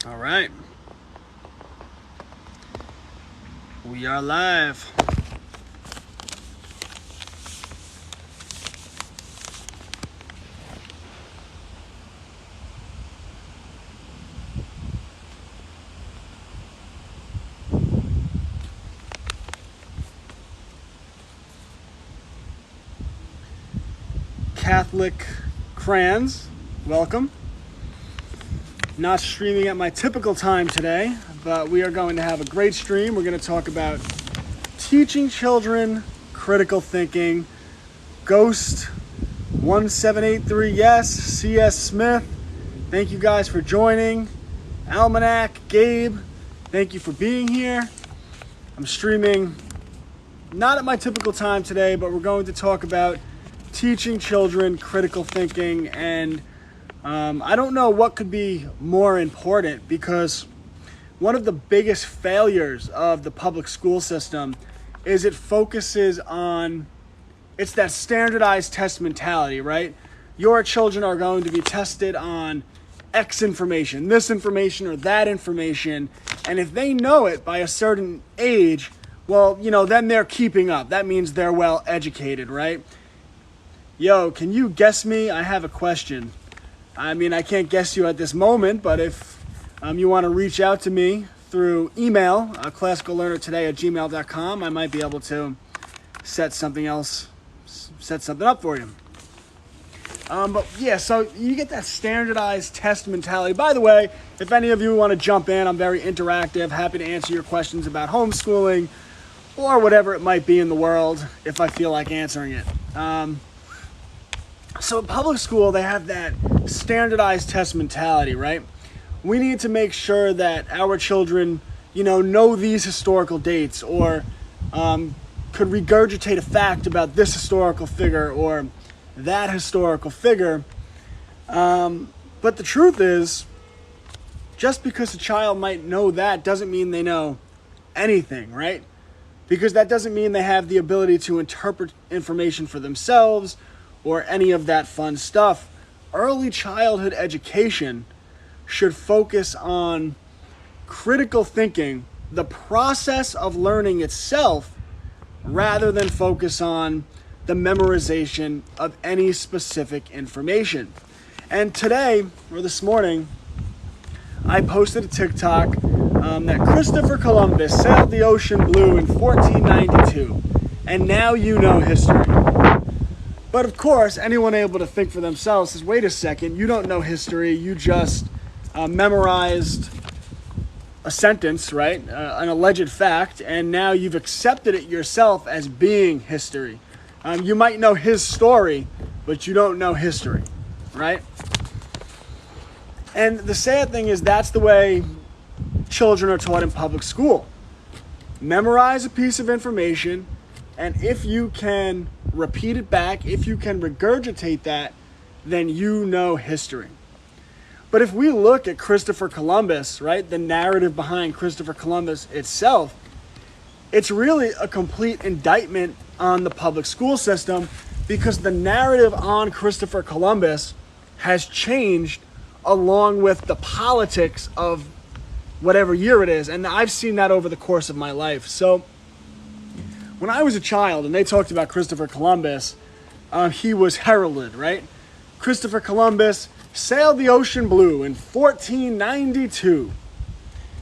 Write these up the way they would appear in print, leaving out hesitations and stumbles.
All right. We are live. Catholic crayons, welcome. Not streaming at my typical time today, but we are going to have a great stream. We're going to talk about teaching children critical thinking. Ghost 1783, yes. C.S. Smith, thank you guys for joining. Almanac, Gabe, thank you for being here. I'm streaming not at my typical time today, but we're going to talk about teaching children critical thinking, and I don't know what could be more important, because one of the biggest failures of the public school system is it focuses on, it's that standardized test mentality, right? Your children are going to be tested on X information, this information or that information, and if they know it by a certain age, well, then they're keeping up. That means they're well educated, right? Yo, can you guess me? I have a question. I mean, I can't guess you at this moment, but if you want to reach out to me through email, classicallearnertoday@gmail.com, I might be able to set something up for you. But yeah, so you get that standardized test mentality. By the way, if any of you want to jump in, I'm very interactive, happy to answer your questions about homeschooling or whatever it might be in the world if I feel like answering it. So in public school, they have that standardized test mentality, right? We need to make sure that our children, know these historical dates, or could regurgitate a fact about this historical figure or that historical figure. But the truth is, just because a child might know that doesn't mean they know anything, right? Because that doesn't mean they have the ability to interpret information for themselves or any of that fun stuff. Early childhood education should focus on critical thinking, the process of learning itself, rather than focus on the memorization of any specific information. And today, or this morning, I posted a TikTok that Christopher Columbus sailed the ocean blue in 1492, and now you know history. But of course, anyone able to think for themselves says, wait a second, you don't know history, you just memorized a sentence, right? An alleged fact, and now you've accepted it yourself as being history. You might know his story, but you don't know history, right? And the sad thing is that's the way children are taught in public school. Memorize a piece of information, and if you can repeat it back, if you can regurgitate that, then you know history. But if we look at Christopher Columbus, right, the narrative behind Christopher Columbus itself, it's really a complete indictment on the public school system, because the narrative on Christopher Columbus has changed along with the politics of whatever year it is. And I've seen that over the course of my life. So when I was a child and they talked about Christopher Columbus, he was heralded, right? Christopher Columbus sailed the ocean blue in 1492,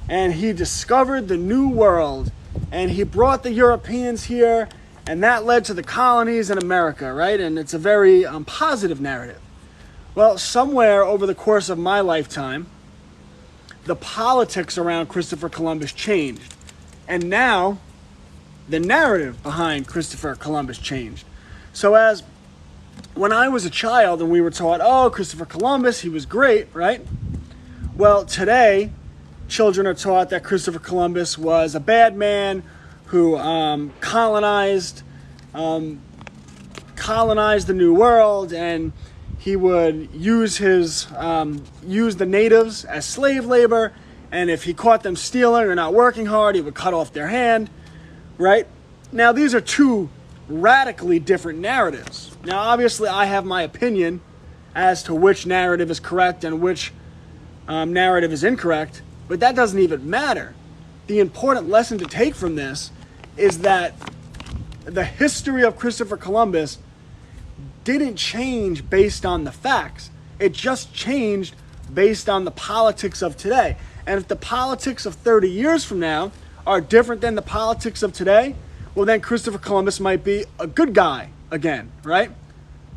and he discovered the New World, and he brought the Europeans here, and that led to the colonies in America, right? And it's a very positive narrative. Well, somewhere over the course of my lifetime, the politics around Christopher Columbus changed, and now the narrative behind Christopher Columbus changed. So as when I was a child and we were taught, oh, Christopher Columbus, he was great, right? Well, today, children are taught that Christopher Columbus was a bad man who colonized the New World, and he would use the natives as slave labor, and if he caught them stealing or not working hard, he would cut off their hand. Right? Now, these are two radically different narratives. Now, obviously, I have my opinion as to which narrative is correct and which narrative is incorrect. But that doesn't even matter. The important lesson to take from this is that the history of Christopher Columbus didn't change based on the facts. It just changed based on the politics of today. And if the politics of 30 years from now are different than the politics of today, well, then Christopher Columbus might be a good guy again, right?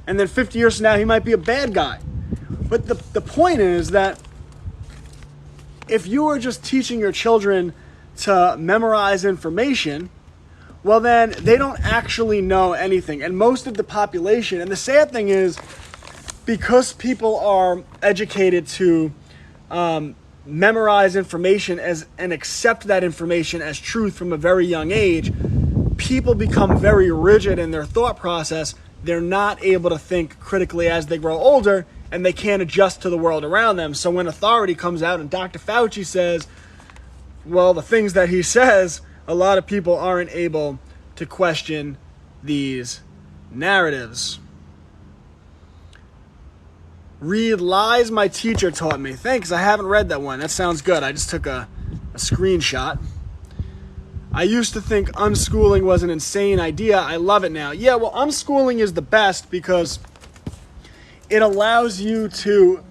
And then 50 years from now, he might be a bad guy. But the point is that if you are just teaching your children to memorize information, well, then they don't actually know anything. And most of the population, and the sad thing is, because people are educated to memorize information and accept that information as truth from a very young age, people become very rigid in their thought process. They're not able to think critically as they grow older, and they can't adjust to the world around them. So when authority comes out and Dr. Fauci says, well, the things that he says, a lot of people aren't able to question these narratives. Read Lies My Teacher Taught Me. Thanks, I haven't read that one. That sounds good. I just took a screenshot. I used to think unschooling was an insane idea. I love it now. Yeah, well, unschooling is the best because it allows you to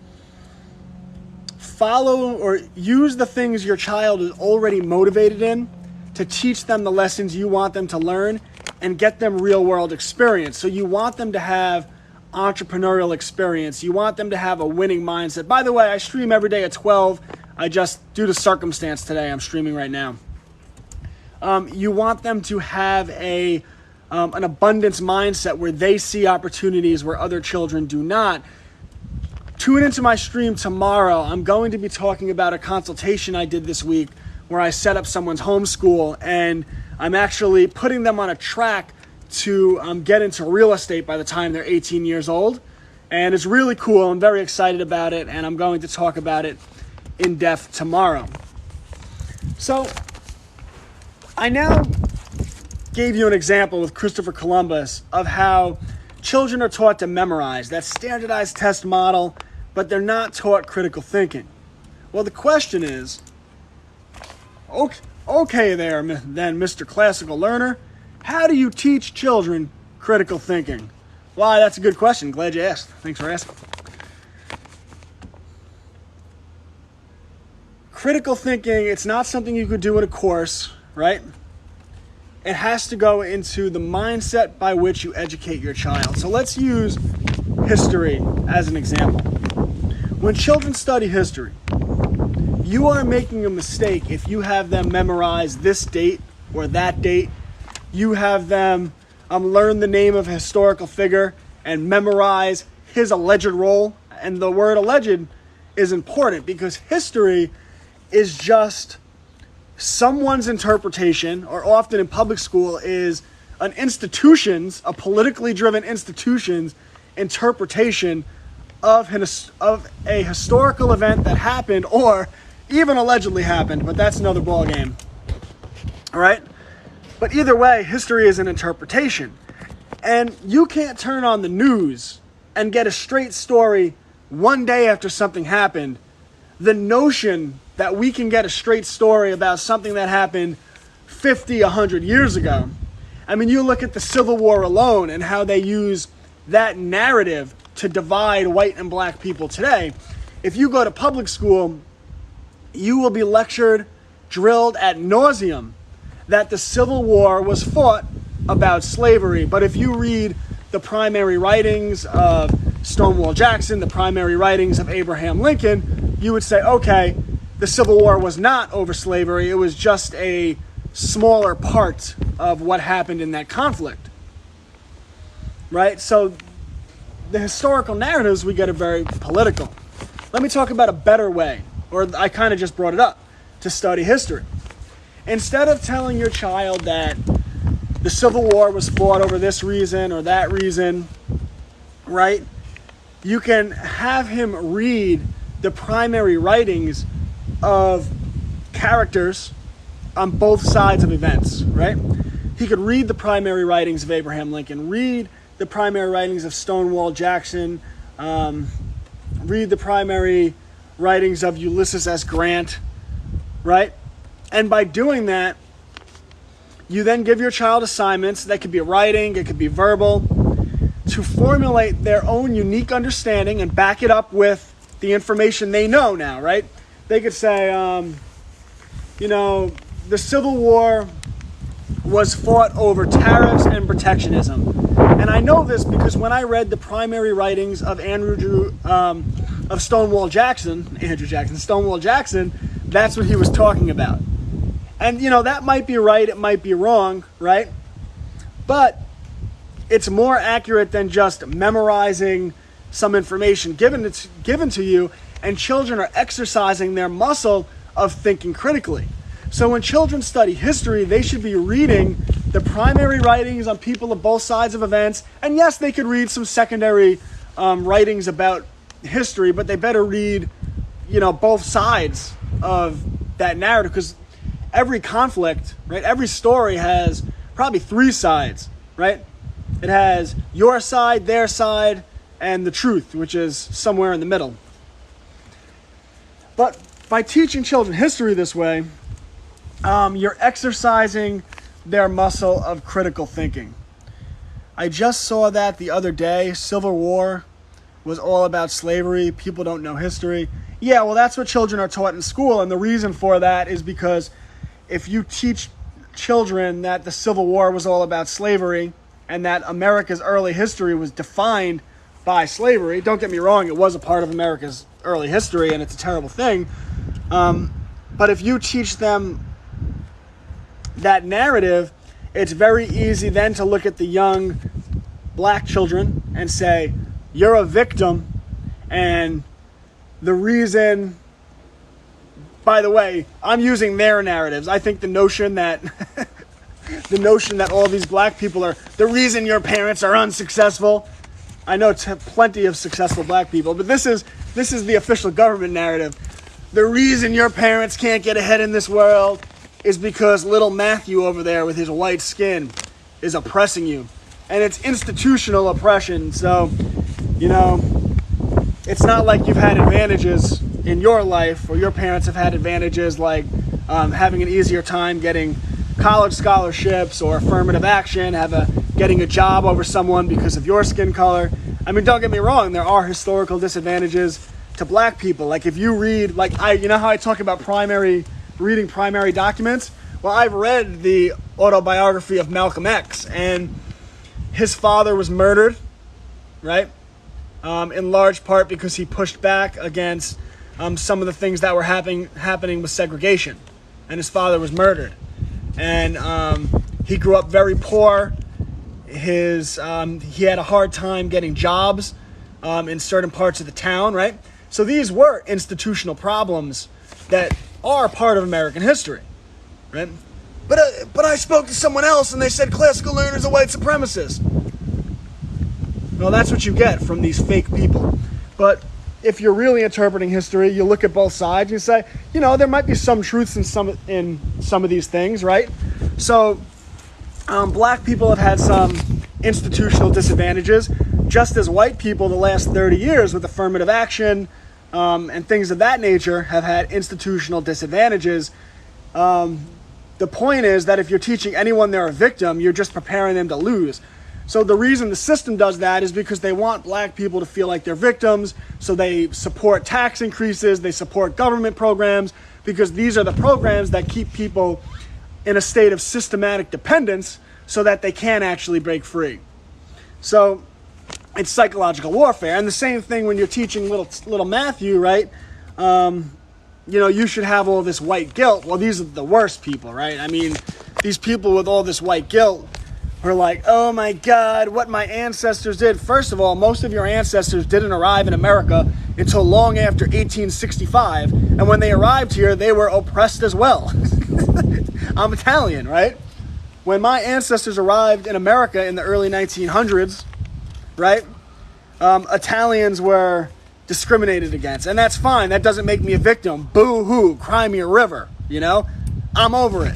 follow or use the things your child is already motivated in to teach them the lessons you want them to learn and get them real world experience. So you want them to have entrepreneurial experience. You want them to have a winning mindset. By the way, I stream every day at 12. I just, due to circumstance today, I'm streaming right now. You want them to have an abundance mindset where they see opportunities where other children do not. Tune into my stream tomorrow. I'm going to be talking about a consultation I did this week where I set up someone's homeschool, and I'm actually putting them on a track to get into real estate by the time they're 18 years old. And it's really cool. I'm very excited about it, and I'm going to talk about it in depth tomorrow. So I now gave you an example with Christopher Columbus of how children are taught to memorize, that standardized test model, but they're not taught critical thinking. Well, the question is, okay there, then, Mr. Classical Learner, how do you teach children critical thinking? Well, that's a good question. Glad you asked. Thanks for asking. Critical thinking, it's not something you could do in a course, right? It has to go into the mindset by which you educate your child. So let's use history as an example. When children study history, you are making a mistake if you have them memorize this date or that date. You have them learn the name of a historical figure and memorize his alleged role. And the word alleged is important because history is just someone's interpretation, or often in public school is a politically driven institution's interpretation of a historical event that happened or even allegedly happened, but that's another ball game. All right? But either way, history is an interpretation. And you can't turn on the news and get a straight story one day after something happened. The notion that we can get a straight story about something that happened 50, 100 years ago. I mean, you look at the Civil War alone and how they use that narrative to divide white and black people today. If you go to public school, you will be lectured, drilled ad nauseum that the Civil War was fought about slavery. But if you read the primary writings of Stonewall Jackson, the primary writings of Abraham Lincoln, you would say, okay, the Civil War was not over slavery. It was just a smaller part of what happened in that conflict. Right? So the historical narratives, we get are very political. Let me talk about a better way, or I kind of just brought it up, to study history. Instead of telling your child that the Civil War was fought over this reason or that reason, right? You can have him read the primary writings of characters on both sides of events, right? He could read the primary writings of Abraham Lincoln, read the primary writings of Stonewall Jackson, read the primary writings of Ulysses S. Grant, right? And by doing that, you then give your child assignments that could be writing, it could be verbal, to formulate their own unique understanding and back it up with the information they know now, right? They could say, the Civil War was fought over tariffs and protectionism. And I know this because when I read the primary writings of Stonewall Jackson, that's what he was talking about. And, that might be right, it might be wrong, right? But it's more accurate than just memorizing some information given to you, and children are exercising their muscle of thinking critically. So when children study history, they should be reading the primary writings on people of both sides of events. And yes, they could read some secondary writings about history, but they better read, both sides of that narrative, because every conflict, right, every story has probably three sides, right? It has your side, their side, and the truth, which is somewhere in the middle. But by teaching children history this way, you're exercising their muscle of critical thinking. I just saw that the other day. Civil War was all about slavery. People don't know history. Yeah, well, that's what children are taught in school, and the reason for that is because if you teach children that the Civil War was all about slavery and that America's early history was defined by slavery, don't get me wrong, it was a part of America's early history and it's a terrible thing, but if you teach them that narrative, it's very easy then to look at the young black children and say, you're a victim, and the reason, by the way, I'm using their narratives. I think the notion that all these black people are the reason your parents are unsuccessful. I know plenty of successful black people, but this is the official government narrative. The reason your parents can't get ahead in this world is because little Matthew over there with his white skin is oppressing you. And it's institutional oppression, so, it's not like you've had advantages in your life, or your parents have had advantages like having an easier time getting college scholarships or affirmative action, getting a job over someone because of your skin color. I mean, don't get me wrong, there are historical disadvantages to black people. Like if you read, how I talk about reading primary documents? Well, I've read the autobiography of Malcolm X, and his father was murdered, right? In large part because he pushed back against some of the things that were happening with segregation, and his father was murdered. And he grew up very poor. He had a hard time getting jobs in certain parts of the town, right? So these were institutional problems that are part of American history, right? But I spoke to someone else and they said classical learners are white supremacists. Well, that's what you get from these fake people. But if you're really interpreting history, you look at both sides and you say, there might be some truths in some of these things, right? So black people have had some institutional disadvantages, just as white people the last 30 years with affirmative action and things of that nature have had institutional disadvantages. The point is that if you're teaching anyone they're a victim, you're just preparing them to lose. So the reason the system does that is because they want black people to feel like they're victims, so they support tax increases, they support government programs, because these are the programs that keep people in a state of systematic dependence so that they can actually break free. So it's psychological warfare. And the same thing when you're teaching little Matthew, right? You should have all this white guilt. Well, these are the worst people, right? I mean, these people with all this white guilt are like, oh my God, what my ancestors did. First of all, most of your ancestors didn't arrive in America until long after 1865. And when they arrived here, they were oppressed as well. I'm Italian, right? When my ancestors arrived in America in the early 1900s, right, Italians were discriminated against. And that's fine. That doesn't make me a victim. Boo-hoo, cry me a river, I'm over it.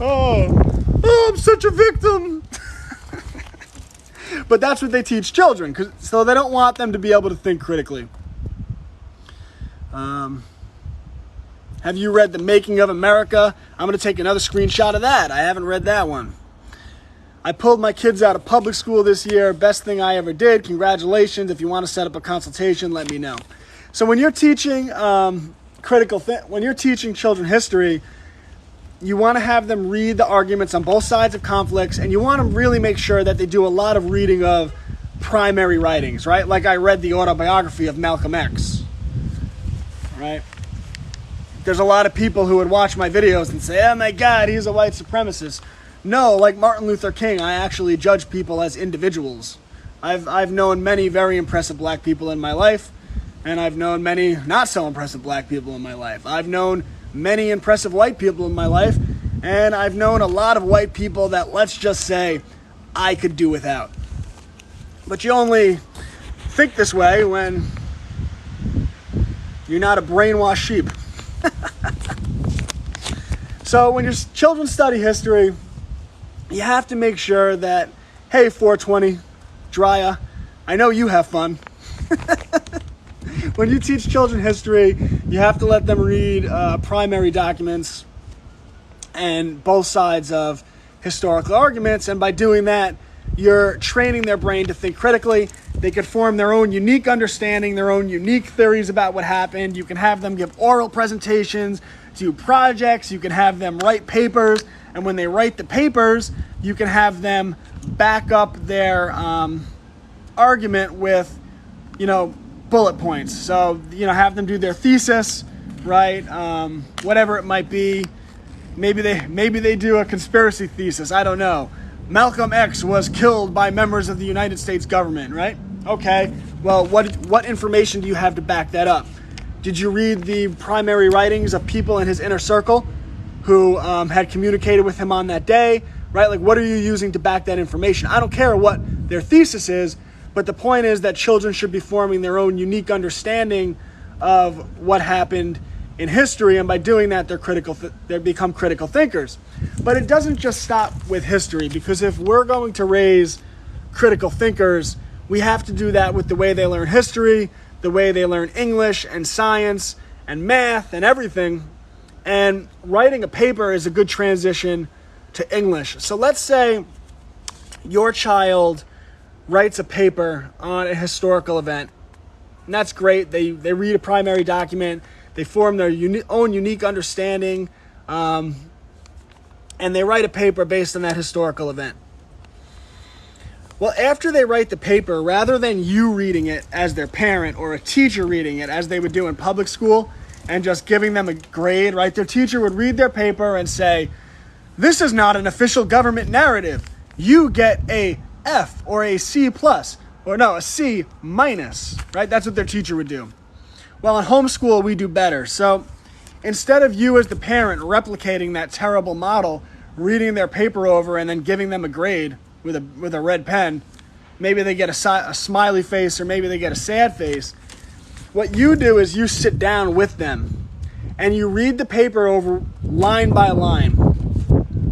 Oh, I'm such a victim. But that's what they teach children, so they don't want them to be able to think critically. Have you read The Making of America? I'm going to take another screenshot of that. I haven't read that one. I pulled my kids out of public school this year. Best thing I ever did. Congratulations. If you want to set up a consultation, let me know. So when you're teaching when you're teaching children history, you want to have them read the arguments on both sides of conflicts, and you want to really make sure that they do a lot of reading of primary writings, right? Like I read the autobiography of Malcolm X, right? There's a lot of people who would watch my videos and say, oh my God, he's a white supremacist. No, like Martin Luther King, I actually judge people as individuals. I've known many very impressive black people in my life, and I've known many not so impressive black people in my life. I've known many impressive white people in my life, and I've known a lot of white people that, let's just say, I could do without. But you only think this way when you're not a brainwashed sheep. So when your children study history, you have to make sure that, hey, 420, Drya, I know you have fun. When you teach children history, you have to let them read primary documents and both sides of historical arguments. And by doing that, you're training their brain to think critically. They could form their own unique understanding, their own unique theories about what happened. You can have them give oral presentations, do projects. You can have them write papers. And when they write the papers, you can have them back up their argument with, bullet points. So, have them do their thesis, right? Whatever it might be. Maybe they do a conspiracy thesis. I don't know. Malcolm X was killed by members of the United States government, right? Okay. Well, what information do you have to back that up? Did you read the primary writings of people in his inner circle who had communicated with him on that day, right? Like, what are you using to back that information? I don't care what their thesis is, but the point is that children should be forming their own unique understanding of what happened in history, and by doing that, they become critical thinkers. But it doesn't just stop with history, because if we're going to raise critical thinkers, we have to do that with the way they learn history, the way they learn English and science and math and everything. And writing a paper is a good transition to English. So let's say your child writes a paper on a historical event. And that's great. They read a primary document. They form their own unique understanding. And they write a paper based on that historical event. Well, after they write the paper, rather than you reading it as their parent or a teacher reading it as they would do in public school and just giving them a grade, right? Their teacher would read their paper and say, this is not an official government narrative. You get a F or a C plus, or no, a C minus, right? That's what their teacher would do. Well, in homeschool, we do better. So instead of you as the parent replicating that terrible model, reading their paper over and then giving them a grade with a red pen, maybe they get a smiley face or maybe they get a sad face. What you do is you sit down with them and you read the paper over line by line.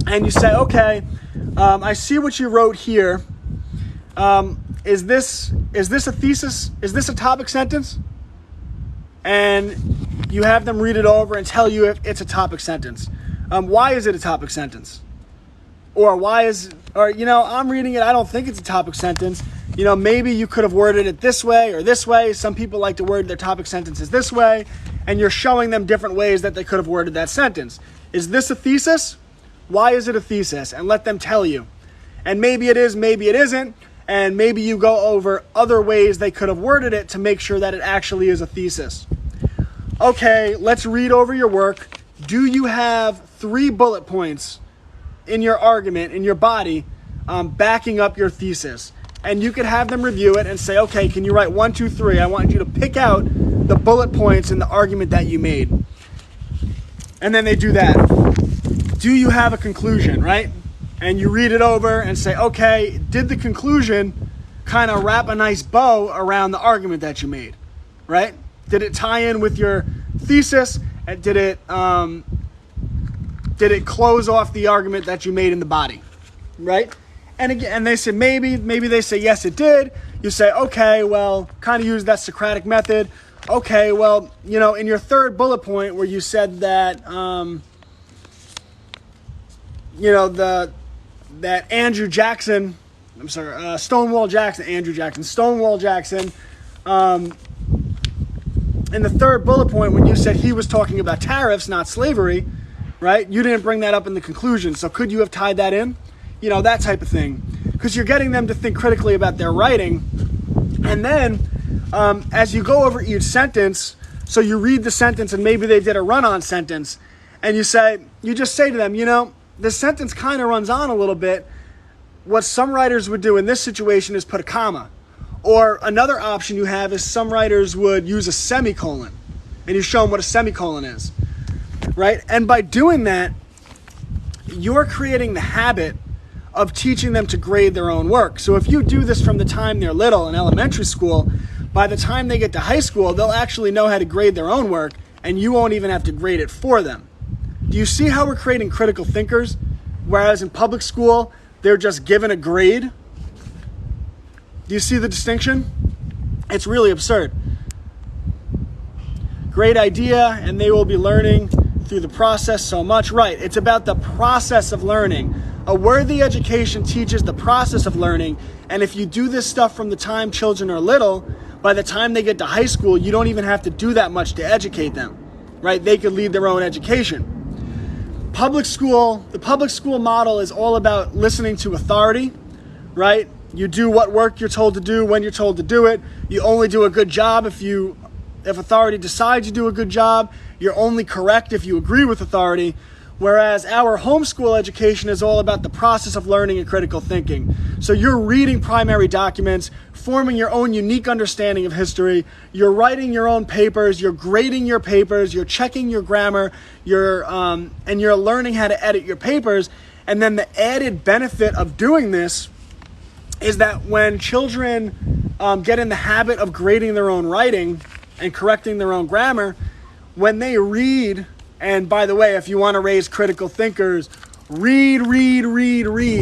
And you say, okay, I see what you wrote here. Is this a thesis? Is this a topic sentence? And you have them read it over and tell you if it's a topic sentence. Why is it a topic sentence? Or I'm reading it, I don't think it's a topic sentence. Maybe you could have worded it this way or this way. Some people like to word their topic sentences this way. And you're showing them different ways that they could have worded that sentence. Is this a thesis? Why is it a thesis? And let them tell you. And maybe it is, maybe it isn't. And maybe you go over other ways they could have worded it to make sure that it actually is a thesis. Okay, let's read over your work. Do you have 3 bullet points in your argument, in your body, backing up your thesis? And you could have them review it and say, okay, can you write 1, 2, 3? I want you to pick out the bullet points in the argument that you made. And then they do that. Do you have a conclusion, right? And you read it over and say, okay, did the conclusion kind of wrap a nice bow around the argument that you made, right? Did it tie in with your thesis? And did it close off the argument that you made in the body, right? And again, and they say maybe they say yes, it did. You say, okay, well, kind of use that Socratic method. okay, well, in your third bullet point where you said that, that Andrew Jackson, Stonewall Jackson, in the third bullet point when you said he was talking about tariffs, not slavery, right? You didn't bring that up in the conclusion. So could you have tied that in? That type of thing. Because you're getting them to think critically about their writing. And then as you go over each sentence, so you read the sentence and maybe they did a run-on sentence, and you just say to them, this sentence kind of runs on a little bit. What some writers would do in this situation is put a comma. Or another option you have is some writers would use a semicolon, and you show them what a semicolon is, right? And by doing that, you're creating the habit of teaching them to grade their own work. So if you do this from the time they're little in elementary school, by the time they get to high school, they'll actually know how to grade their own work, and you won't even have to grade it for them. Do you see how we're creating critical thinkers? Whereas in public school, they're just given a grade. Do you see the distinction? It's really absurd. Great idea, and they will be learning through the process so much. Right, it's about the process of learning. A worthy education teaches the process of learning, and if you do this stuff from the time children are little, by the time they get to high school, you don't even have to do that much to educate them, right? They could lead their own education. The public school model is all about listening to authority, right? You do what work you're told to do when you're told to do it. You only do a good job if authority decides you do a good job. You're only correct if you agree with authority. Whereas our homeschool education is all about the process of learning and critical thinking. So you're reading primary documents, forming your own unique understanding of history. You're writing your own papers. You're grading your papers. You're checking your grammar. And you're learning how to edit your papers. And then the added benefit of doing this is that when children get in the habit of grading their own writing and correcting their own grammar, when they read, and by the way, if you want to raise critical thinkers, read.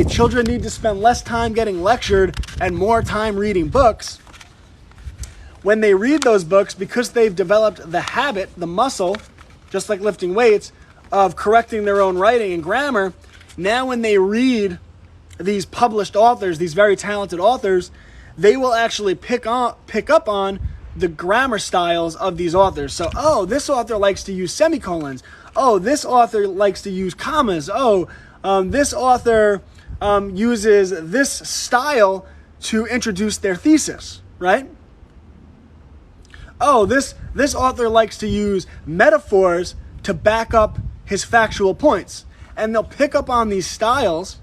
Children need to spend less time getting lectured and more time reading books. When they read those books, because they've developed the habit, the muscle, just like lifting weights, of correcting their own writing and grammar, now when they read these published authors, these very talented authors, they will actually pick up on the grammar styles of these authors. So, this author likes to use semicolons. This author likes to use commas. This author uses this style to introduce their thesis, right? This author likes to use metaphors to back up his factual points. And they'll pick up on these styles,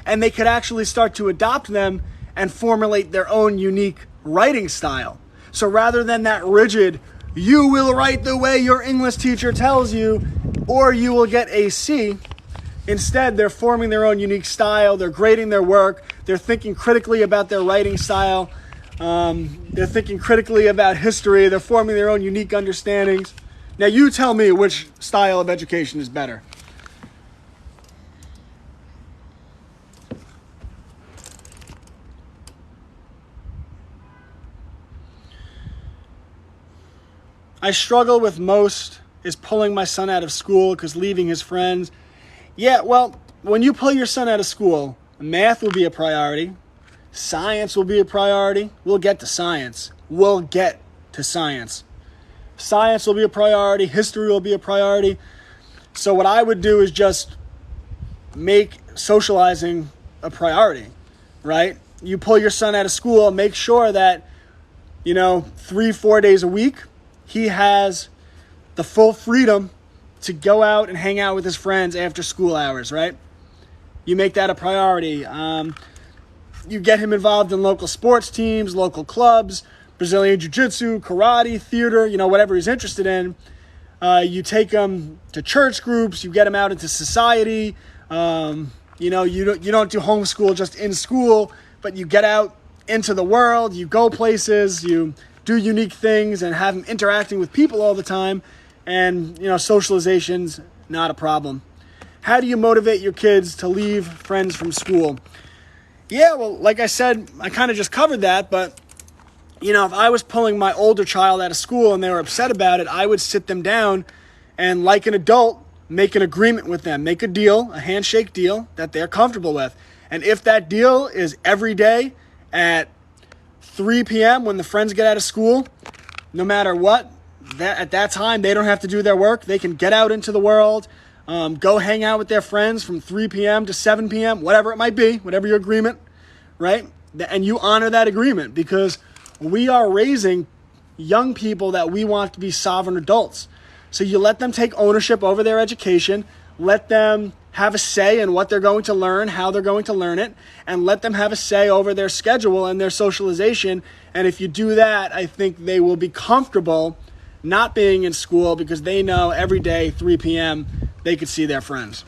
and they could actually start to adopt them and formulate their own unique writing style. So rather than that rigid, you will write the way your English teacher tells you, or you will get a C, instead they're forming their own unique style, they're grading their work, they're thinking critically about their writing style, they're thinking critically about history, they're forming their own unique understandings. Now you tell me which style of education is better. I struggle with most is pulling my son out of school because leaving his friends. Yeah, well, when you pull your son out of school, math will be a priority. Science will be a priority. We'll get to science. Science will be a priority. History will be a priority. So what I would do is just make socializing a priority, right? You pull your son out of school, make sure that, 3-4 days a week, he has the full freedom to go out and hang out with his friends after school hours, right? You make that a priority. You get him involved in local sports teams, local clubs, Brazilian Jiu-Jitsu, karate, theater, whatever he's interested in. You take him to church groups. You get him out into society. You don't do homeschool just in school, but you get out into the world. You go places. You do unique things and have them interacting with people all the time. And, socialization's not a problem. How do you motivate your kids to leave friends from school? Yeah, well, like I said, I kind of just covered that, but if I was pulling my older child out of school and they were upset about it, I would sit them down and, like an adult, make an agreement with them, make a deal, a handshake deal that they're comfortable with. And if that deal is every day at 3 p.m. when the friends get out of school, no matter what, at that time, they don't have to do their work. They can get out into the world, go hang out with their friends from 3 p.m. to 7 p.m., whatever it might be, whatever your agreement, right? And you honor that agreement, because we are raising young people that we want to be sovereign adults. So you let them take ownership over their education, let them have a say in what they're going to learn, how they're going to learn it, and let them have a say over their schedule and their socialization. And if you do that, I think they will be comfortable not being in school, because they know every day, 3 p.m., they could see their friends.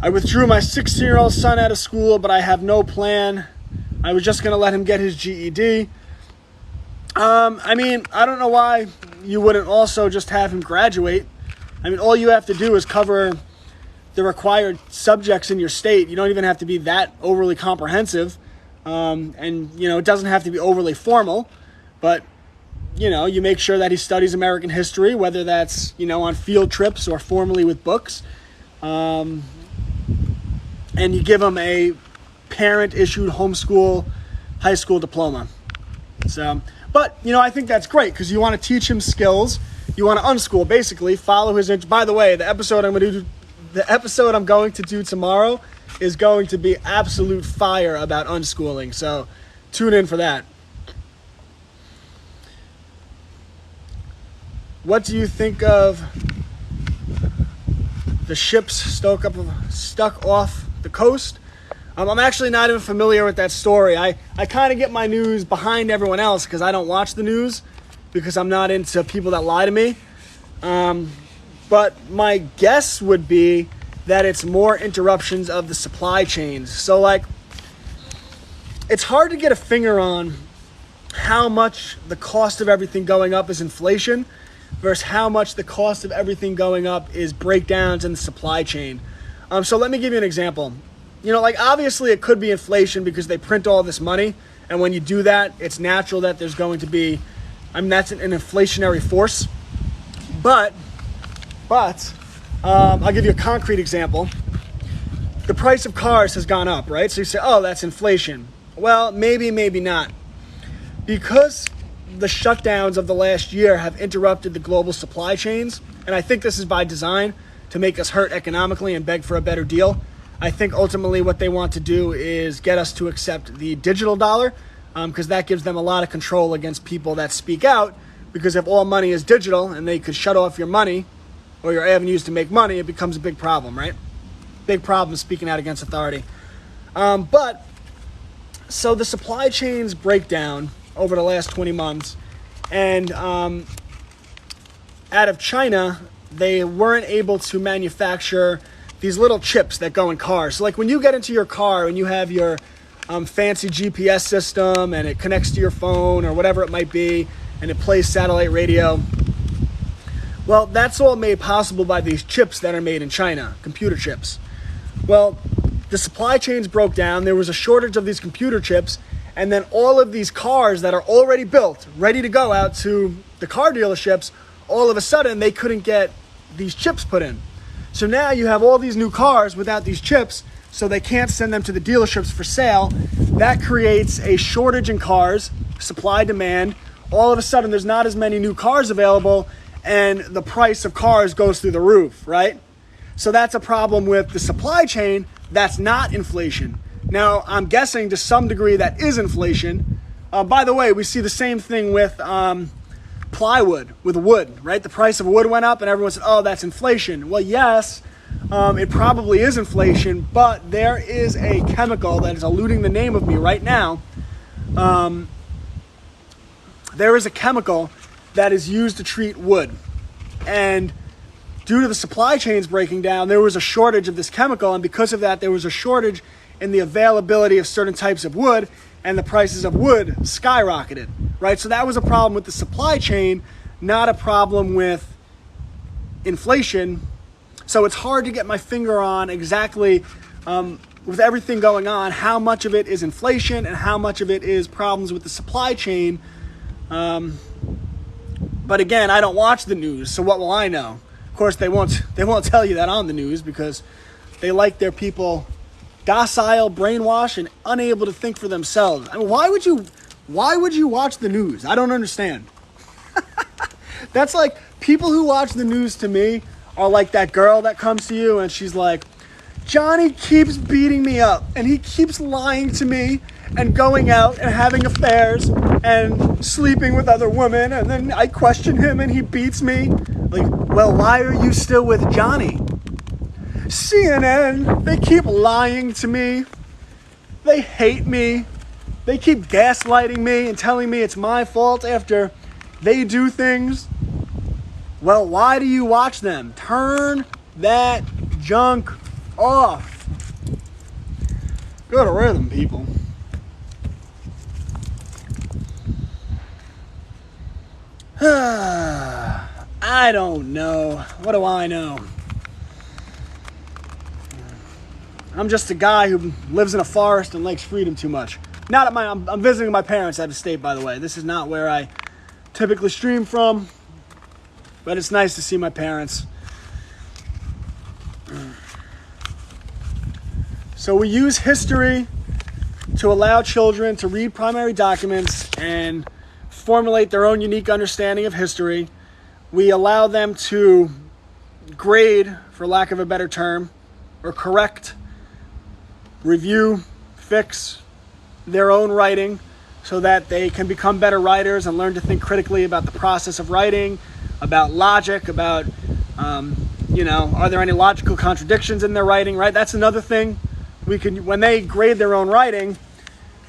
I withdrew my 16-year-old son out of school, but I have no plan. I was just going to let him get his GED. I don't know why you wouldn't also just have him graduate. All you have to do is cover the required subjects in your state. You don't even have to be that overly comprehensive. It doesn't have to be overly formal, but, you make sure that he studies American history, whether that's, on field trips or formally with books. And you give him a parent-issued homeschool high school diploma. But I think that's great, because you want to teach him skills. You want to unschool, basically, follow his. By the way, the episode I'm going to do tomorrow is going to be absolute fire about unschooling. So tune in for that. What do you think of the ships stuck off the coast? I'm actually not even familiar with that story. I kind of get my news behind everyone else, because I don't watch the news, because I'm not into people that lie to me. But my guess would be that it's more interruptions of the supply chains. So, it's hard to get a finger on how much the cost of everything going up is inflation versus how much the cost of everything going up is breakdowns in the supply chain. So let me give you an example. Obviously it could be inflation because they print all this money. And when you do that, it's natural that there's going to be, that's an inflationary force. But I'll give you a concrete example. The price of cars has gone up, right? So you say, oh, that's inflation. Well, maybe not. Because the shutdowns of the last year have interrupted the global supply chains, and I think this is by design to make us hurt economically and beg for a better deal. I think ultimately what they want to do is get us to accept the digital dollar, because that gives them a lot of control against people that speak out, because if all money is digital and they could shut off your money or your avenues to make money, it becomes a big problem, right? Big problem speaking out against authority. So the supply chains break down over the last 20 months, and out of China, they weren't able to manufacture these little chips that go in cars. So when you get into your car and you have your fancy GPS system and it connects to your phone or whatever it might be, and it plays satellite radio, well, that's all made possible by these chips that are made in China, computer chips. Well, the supply chains broke down. There was a shortage of these computer chips, and then all of these cars that are already built, ready to go out to the car dealerships, all of a sudden they couldn't get these chips put in. So now you have all these new cars without these chips, so they can't send them to the dealerships for sale. That creates a shortage in cars, supply, demand. All of a sudden there's not as many new cars available, and the price of cars goes through the roof, right? So that's a problem with the supply chain. That's not inflation. Now, I'm guessing to some degree that is inflation. By the way, we see the same thing with plywood, with wood, right? The price of wood went up and everyone said, oh, that's inflation. Well, yes, it probably is inflation, but there is a chemical that is eluding the name of me right now. There is a chemical that is used to treat wood. And due to the supply chains breaking down, there was a shortage of this chemical, and because of that, there was a shortage in the availability of certain types of wood, and the prices of wood skyrocketed, right? So that was a problem with the supply chain, not a problem with inflation. So it's hard to get my finger on exactly with everything going on, how much of it is inflation and how much of it is problems with the supply chain. But again, I don't watch the news, so what will I know? Of course, they won't tell you that on the news because they like their people docile, brainwashed, and unable to think for themselves. I mean, why would you watch the news? I don't understand. That's like, people who watch the news to me are like that girl that comes to you and she's like, Johnny keeps beating me up and he keeps lying to me and going out and having affairs and sleeping with other women, and then I question him and he beats me. Like, well, why are you still with Johnny? CNN, they keep lying to me. They hate me. They keep gaslighting me and telling me it's my fault after they do things. Well, why do you watch them? Turn that junk off. Go to rhythm, people. I don't know. What do I know? I'm just a guy who lives in a forest and likes freedom too much. I'm visiting my parents out of state, by the way. This is not where I typically stream from, but it's nice to see my parents. So we use history to allow children to read primary documents and formulate their own unique understanding of history. We allow them to grade, for lack of a better term, or correct, review, fix their own writing so that they can become better writers and learn to think critically about the process of writing, about logic, about, are there any logical contradictions in their writing, right? That's another thing. When they grade their own writing,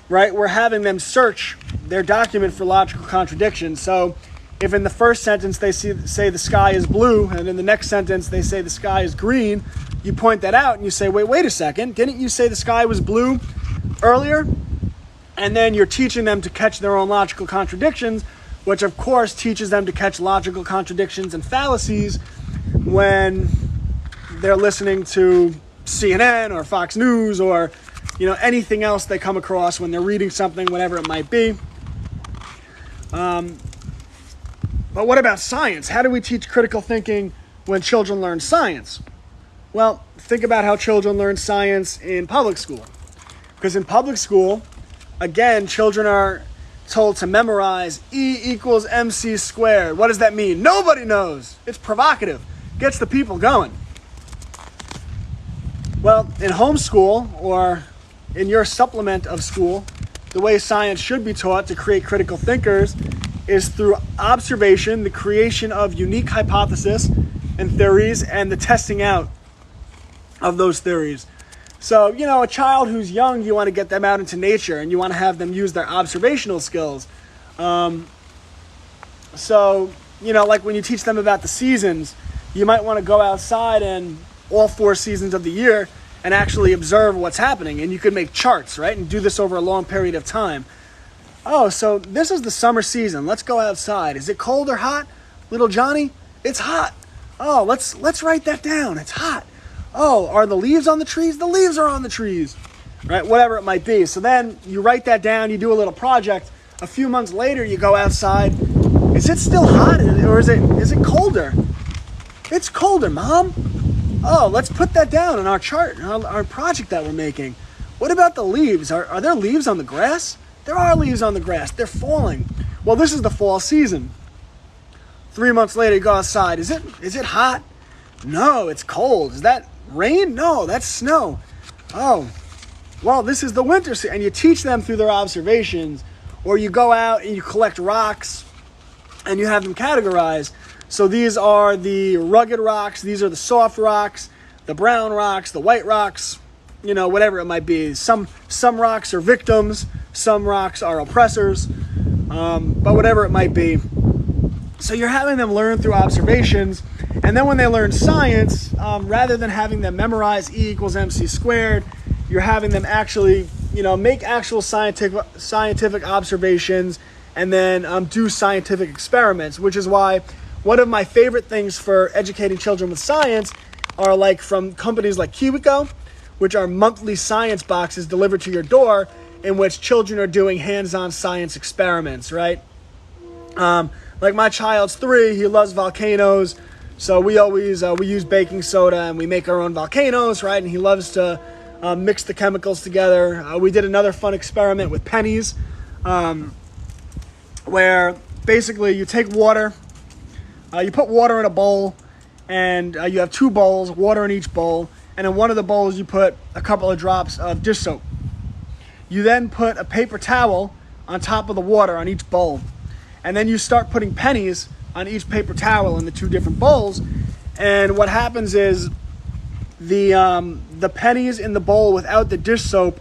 right, we're having them search their document for logical contradictions. So if in the first sentence they say the sky is blue, and in the next sentence they say the sky is green, you point that out and you say, wait a second, didn't you say the sky was blue earlier? And then you're teaching them to catch their own logical contradictions, which of course teaches them to catch logical contradictions and fallacies when they're listening to CNN or Fox News or anything else they come across when they're reading something, whatever it might be. But what about science? How do we teach critical thinking when children learn science? Well, think about how children learn science in public school. Because in public school, again, children are told to memorize E equals MC squared. What does that mean? Nobody knows. It's provocative. Gets the people going. Well, in homeschool or in your supplement of school, the way science should be taught to create critical thinkers is through observation, the creation of unique hypotheses and theories, and the testing out of those theories. So, a child who's young, you want to get them out into nature and you want to have them use their observational skills. Like when you teach them about the seasons, you might want to go outside and all 4 seasons of the year and actually observe what's happening. And you could make charts, right? And do this over a long period of time. Oh, so this is the summer season. Let's go outside. Is it cold or hot? Little Johnny, it's hot. Oh, let's write that down. It's hot. Oh, are the leaves on the trees? The leaves are on the trees. Right? Whatever it might be. So then you write that down, you do a little project. A few months later, you go outside. Is it still hot or is it colder? It's colder, Mom. Oh, let's put that down in our chart, our project that we're making. What about the leaves? Are there leaves on the grass? There are leaves on the grass. They're falling. Well, this is the fall season. 3 months later, you go outside. Is it hot? No, it's cold. Is that rain? No, that's snow. Oh, well, this is the winter season. And you teach them through their observations, or you go out and you collect rocks and you have them categorized. So these are the rugged rocks. These are the soft rocks, the brown rocks, the white rocks, whatever it might be. Some rocks are victims. Some rocks are oppressors. But whatever it might be. So you're having them learn through observations. And then when they learn science, rather than having them memorize E equals MC squared, you're having them actually, make actual scientific observations and then do scientific experiments, which is why one of my favorite things for educating children with science are like from companies like KiwiCo, which are monthly science boxes delivered to your door in which children are doing hands-on science experiments, right? Like my child's 3, he loves volcanoes, so we always we use baking soda and we make our own volcanoes, right? And he loves to mix the chemicals together. We did another fun experiment with pennies, where basically you take water, you put water in a bowl, and you have 2 bowls, water in each bowl, and in one of the bowls you put a couple of drops of dish soap. You then put a paper towel on top of the water on each bowl. And then you start putting pennies on each paper towel in the 2 different bowls. And what happens is the pennies in the bowl without the dish soap,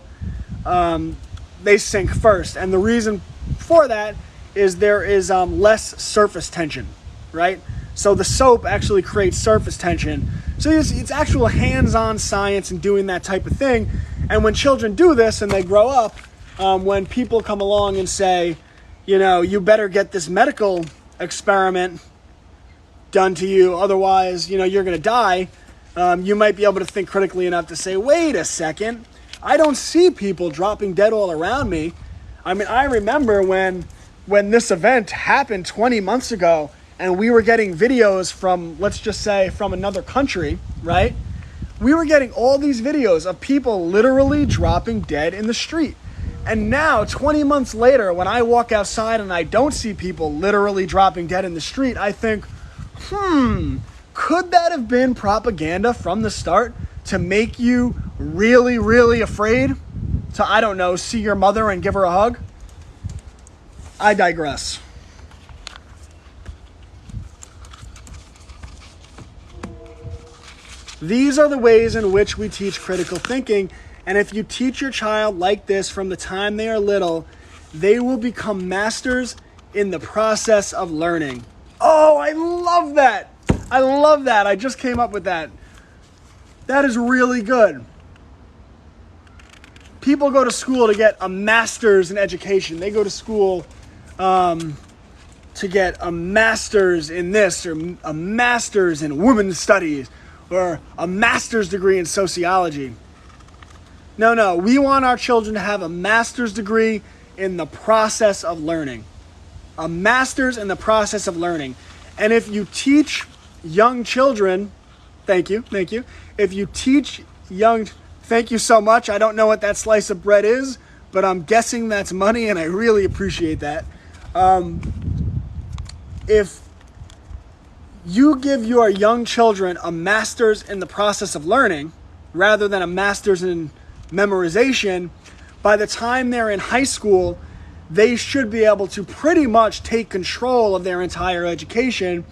they sink first. And the reason for that is there is less surface tension, right? So the soap actually creates surface tension. So it's actual hands-on science and doing that type of thing. And when children do this and they grow up, when people come along and say, you better get this medical experiment done to you, otherwise, you're going to die, you might be able to think critically enough to say, wait a second, I don't see people dropping dead all around me. I mean, I remember when this event happened 20 months ago, and we were getting videos from, let's just say, from another country, right? We were getting all these videos of people literally dropping dead in the street. And now, 20 months later, when I walk outside and I don't see people literally dropping dead in the street, I think, could that have been propaganda from the start to make you really, really afraid to, I don't know, see your mother and give her a hug? I digress. These are the ways in which we teach critical thinking. And if you teach your child like this from the time they are little, they will become masters in the process of learning. Oh, I love that. I love that. I just came up with that. That is really good. People go to school to get a master's in education. They go to school to get a master's in this, or a master's in women's studies, or a master's degree in sociology. No, we want our children to have a master's degree in the process of learning. A master's in the process of learning. And if you teach young children, thank you. If you teach thank you so much. I don't know what that slice of bread is, but I'm guessing that's money, and I really appreciate that. If you give your young children a master's in the process of learning, rather than a master's in memorization, by the time they're in high school, they should be able to pretty much take control of their entire education.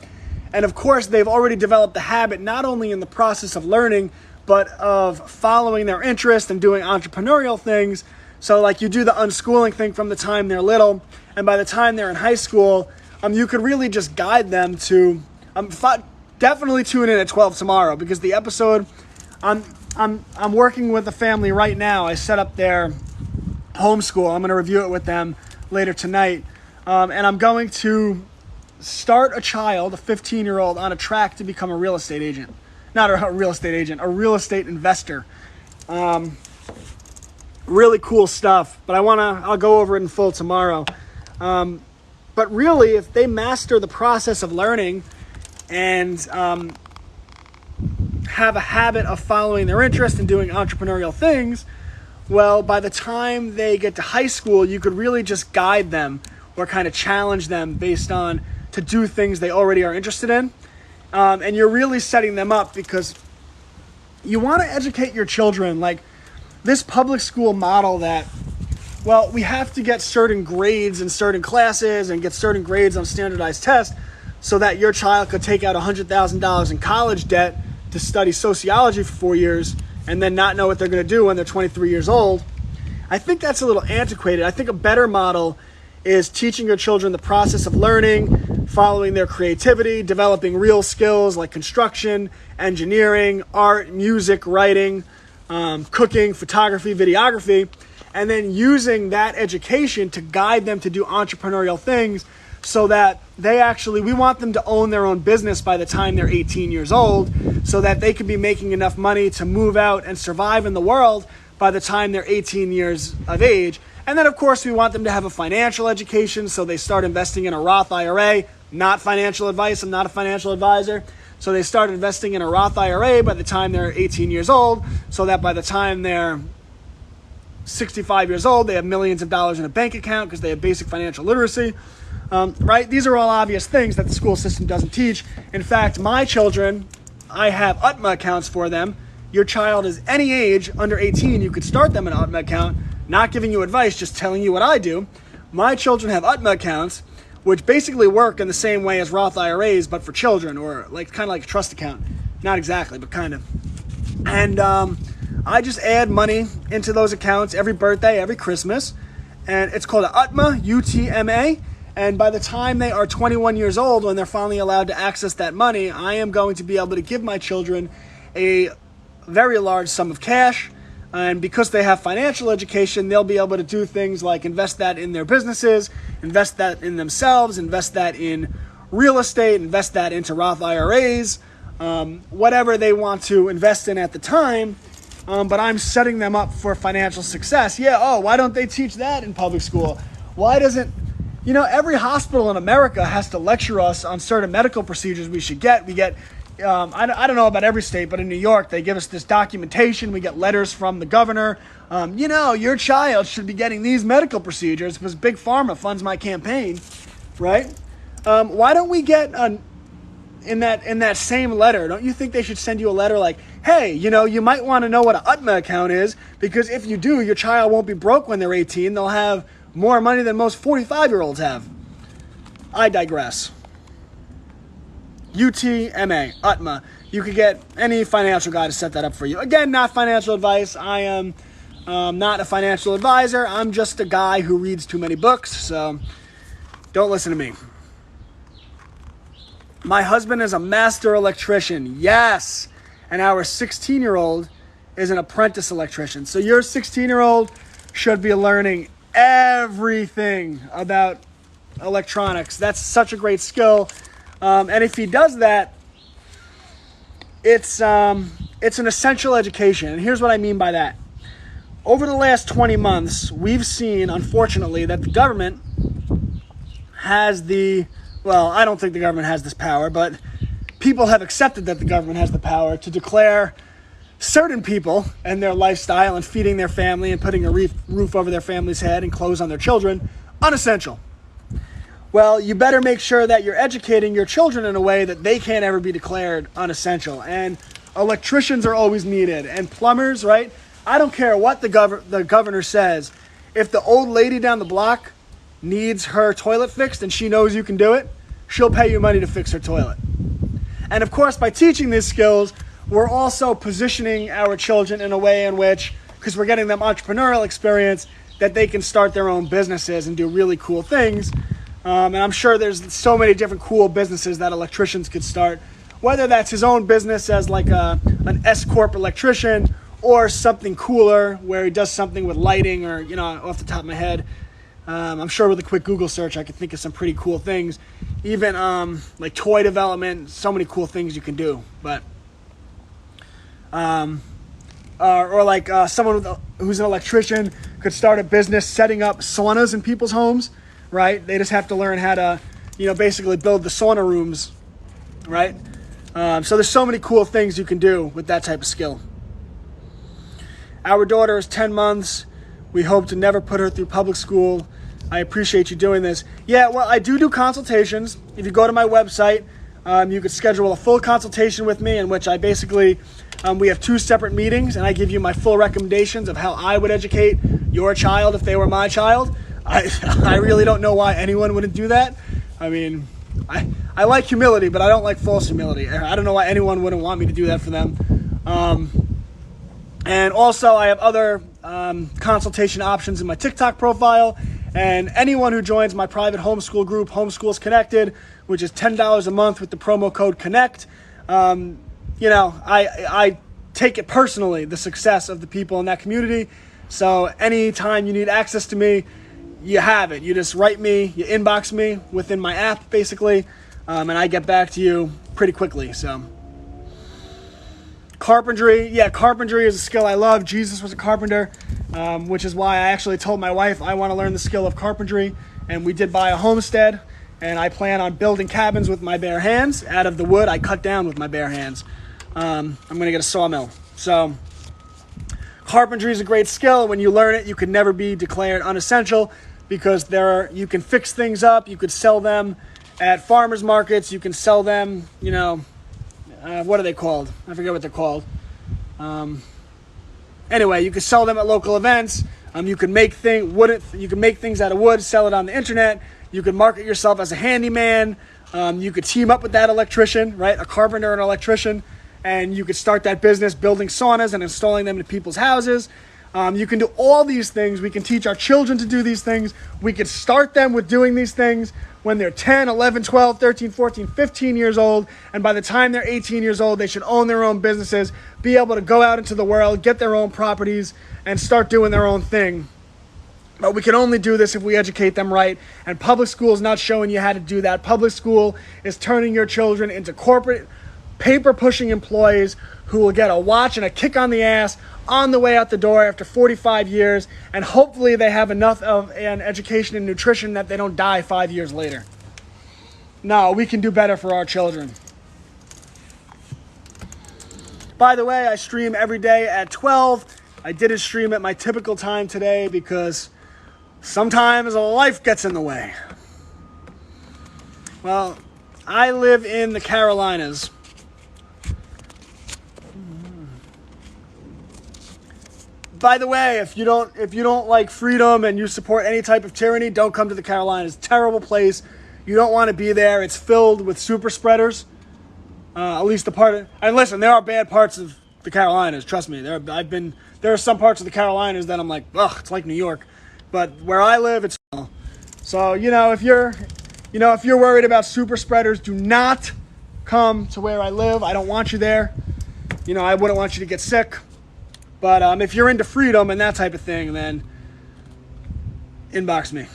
And of course, they've already developed the habit, not only in the process of learning, but of following their interest and doing entrepreneurial things. So like you do the unschooling thing from the time they're little, and by the time they're in high school, you could really just guide them to, definitely tune in at 12 tomorrow, because the episode, I'm working with a family right now. I set up their homeschool. I'm going to review it with them later tonight. And I'm going to start a child, a 15-year-old, on a track to become a real estate agent. Not a real estate agent, a real estate investor. Really cool stuff, but I'll go over it in full tomorrow. But really, if they master the process of learning and have a habit of following their interest and doing entrepreneurial things, well, by the time they get to high school, you could really just guide them or kind of challenge them based on to do things they already are interested in. And you're really setting them up, because you want to educate your children like this public school model that, well, we have to get certain grades in certain classes and get certain grades on standardized tests so that your child could take out $100,000 in college debt to study sociology for 4 years and then not know what they're going to do when they're 23 years old. I think that's a little antiquated. I think a better model is teaching your children the process of learning, following their creativity, developing real skills like construction, engineering, art, music, writing, cooking, photography, videography, and then using that education to guide them to do entrepreneurial things so that we want them to own their own business by the time they're 18 years old, so that they can be making enough money to move out and survive in the world by the time they're 18 years of age. And then, of course, we want them to have a financial education, so they start investing in a Roth IRA. Not financial advice. I'm not a financial advisor. So they start investing in a Roth IRA by the time they're 18 years old, so that by the time they're 65 years old, they have millions of dollars in a bank account because they have basic financial literacy. Right? These are all obvious things that the school system doesn't teach. In fact, my children, I have UTMA accounts for them. Your child is any age under 18, you could start them an UTMA account. Not giving you advice, just telling you what I do. My children have UTMA accounts, which basically work in the same way as Roth IRAs, but for children, or kind of like a trust account. Not exactly, but kind of. And I just add money into those accounts every birthday, every Christmas. And it's called a UTMA, UTMA. And by the time they are 21 years old, when they're finally allowed to access that money, I am going to be able to give my children a very large sum of cash. And because they have financial education, they'll be able to do things like invest that in their businesses, invest that in themselves, invest that in real estate, invest that into Roth IRAs, whatever they want to invest in at the time. But I'm setting them up for financial success. Why don't they teach that in public school? Why doesn't, every hospital in America has to lecture us on certain medical procedures we should get. We get I don't know about every state, but in New York, they give us this documentation. We get letters from the governor. Your child should be getting these medical procedures because Big Pharma funds my campaign, right? Why don't we get in that same letter? Don't you think they should send you a letter like, hey, you might want to know what an UTMA account is, because if you do, your child won't be broke when they're 18. They'll have more money than most 45-year-olds have. I digress. UTMA, UTMA. You could get any financial guy to set that up for you. Again, not financial advice. I am not a financial advisor. I'm just a guy who reads too many books, so don't listen to me. My husband is a master electrician. Yes. And our 16-year-old is an apprentice electrician. So your 16-year-old should be learning everything about electronics. That's such a great skill. And if he does that, it's an essential education. And here's what I mean by that. Over the last 20 months, we've seen, unfortunately, that the government has I don't think the government has this power, but people have accepted that the government has the power to declare certain people and their lifestyle and feeding their family and putting a roof over their family's head and clothes on their children unessential. Well, you better make sure that you're educating your children in a way that they can't ever be declared unessential. And electricians are always needed, and plumbers, right? I don't care what the governor says. If the old lady down the block needs her toilet fixed and she knows you can do it, she'll pay you money to fix her toilet. And of course, by teaching these skills, we're also positioning our children in a way in which, because we're getting them entrepreneurial experience, that they can start their own businesses and do really cool things. And I'm sure there's so many different cool businesses that electricians could start, whether that's his own business as like an S-Corp electrician, or something cooler where he does something with lighting, or, off the top of my head, I'm sure with a quick Google search, I could think of some pretty cool things. Even like toy development, so many cool things you can do. But, or like someone who's an electrician could start a business setting up saunas in people's homes. Right? They just have to learn how to, basically build the sauna rooms, right? So there's so many cool things you can do with that type of skill. Our daughter is 10 months. We hope to never put her through public school. I appreciate you doing this. Yeah, well, I do consultations. If you go to my website, you could schedule a full consultation with me, in which I basically, we have 2 separate meetings, and I give you my full recommendations of how I would educate your child if they were my child. I really don't know why anyone wouldn't do that. I mean, I like humility, but I don't like false humility. I don't know why anyone wouldn't want me to do that for them. And also, I have other consultation options in my TikTok profile. And anyone who joins my private homeschool group, Homeschools Connected, which is $10 a month with the promo code CONNECT, I take it personally, the success of the people in that community. So anytime you need access to me, you have it. You just write me, you inbox me within my app, basically, and I get back to you pretty quickly. So, carpentry. Yeah, carpentry is a skill I love. Jesus was a carpenter, which is why I actually told my wife I want to learn the skill of carpentry, and we did buy a homestead, and I plan on building cabins with my bare hands out of the wood I cut down with my bare hands. I'm going to get a sawmill. So, carpentry is a great skill. When you learn it, you can never be declared unessential, because you can fix things up. You could sell them at farmers markets. You can sell them, what are they called? I forget what they're called. Anyway, you can sell them at local events. You can make things out of wood, sell it on the internet. You can market yourself as a handyman. You could team up with that electrician, right? A carpenter and an electrician, and you could start that business building saunas and installing them in people's houses. You can do all these things. We can teach our children to do these things. We could start them with doing these things when they're 10, 11, 12, 13, 14, 15 years old. And by the time they're 18 years old, they should own their own businesses, be able to go out into the world, get their own properties, and start doing their own thing. But we can only do this if we educate them right. And public school is not showing you how to do that. Public school is turning your children into corporate, paper-pushing employees who will get a watch and a kick on the ass on the way out the door after 45 years, and hopefully they have enough of an education in nutrition that they don't die 5 years later. No, we can do better for our children. By the way, I stream every day at 12. I didn't stream at my typical time today because sometimes life gets in the way. Well, I live in the Carolinas. By the way, if you don't like freedom and you support any type of tyranny, don't come to the Carolinas. It's a terrible place. You don't want to be there. It's filled with super spreaders. At least the part of, and listen, there are bad parts of the Carolinas. Trust me. There are some parts of the Carolinas that I'm like, ugh, it's like New York. But where I live, it's so if you're worried about super spreaders, do not come to where I live. I don't want you there. I wouldn't want you to get sick. But if you're into freedom and that type of thing, then inbox me.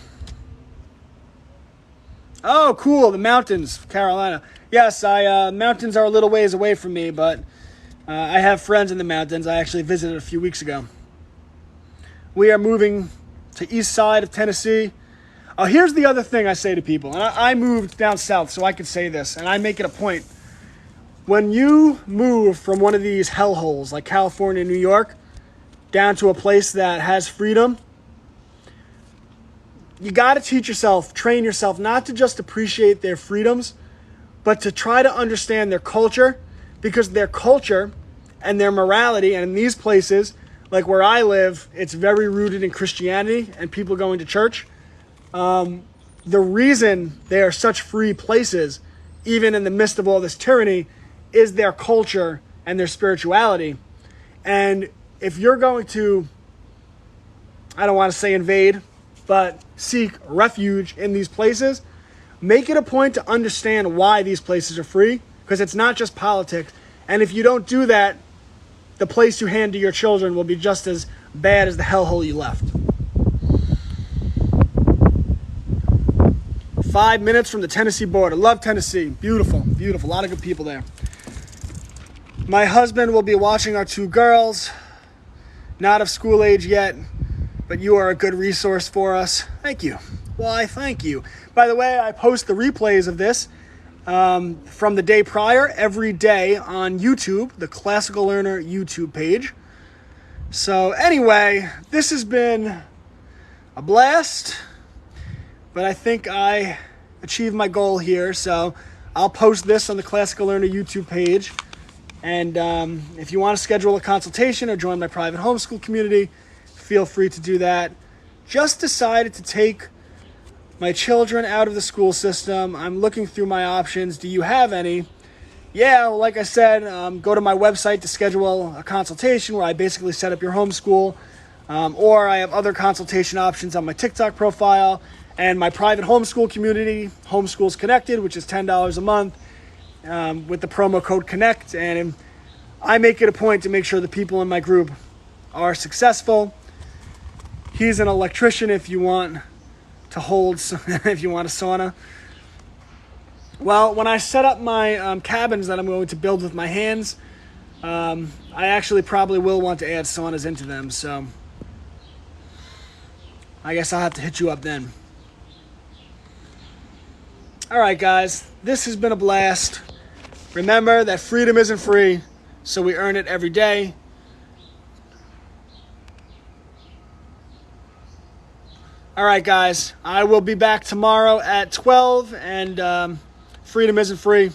Oh, cool. The mountains, Carolina. Yes, mountains are a little ways away from me, but I have friends in the mountains. I actually visited a few weeks ago. We are moving to east side of Tennessee. Here's the other thing I say to people. And I moved down south, so I can say this, and I make it a point. When you move from one of these hellholes like California, New York, down to a place that has freedom, you got to train yourself not to just appreciate their freedoms, but to try to understand their culture, because their culture and their morality, and in these places, like where I live, it's very rooted in Christianity and people going to church. The reason they are such free places, even in the midst of all this tyranny, is their culture and their spirituality. And if you're going to, I don't want to say invade, but seek refuge in these places, make it a point to understand why these places are free, because it's not just politics. And if you don't do that, the place you hand to your children will be just as bad as the hellhole you left. 5 minutes from the Tennessee border. Love Tennessee. Beautiful, beautiful. A lot of good people there. My husband will be watching our two girls. Not of school age yet, but you are a good resource for us. Thank you. Why, thank you. By the way, I post the replays of this from the day prior every day on YouTube, the Classical Learner YouTube page. So anyway, this has been a blast, but I think I achieved my goal here. So I'll post this on the Classical Learner YouTube page. And if you want to schedule a consultation or join my private homeschool community, feel free to do that. Just decided to take my children out of the school system. I'm looking through my options. Do you have any? Yeah, well, like I said, go to my website to schedule a consultation where I basically set up your homeschool. Or I have other consultation options on my TikTok profile and my private homeschool community, Homeschools Connected, which is $10 a month. With the promo code CONNECT, and I make it a point to make sure the people in my group are successful. He's an electrician if you want to hold if you want a sauna. Well, when I set up my cabins that I'm going to build with my hands, I actually probably will want to add saunas into them, so I guess I'll have to hit you up then. Alright guys, this has been a blast. Remember that freedom isn't free, so we earn it every day. Alright guys, I will be back tomorrow at 12, and freedom isn't free.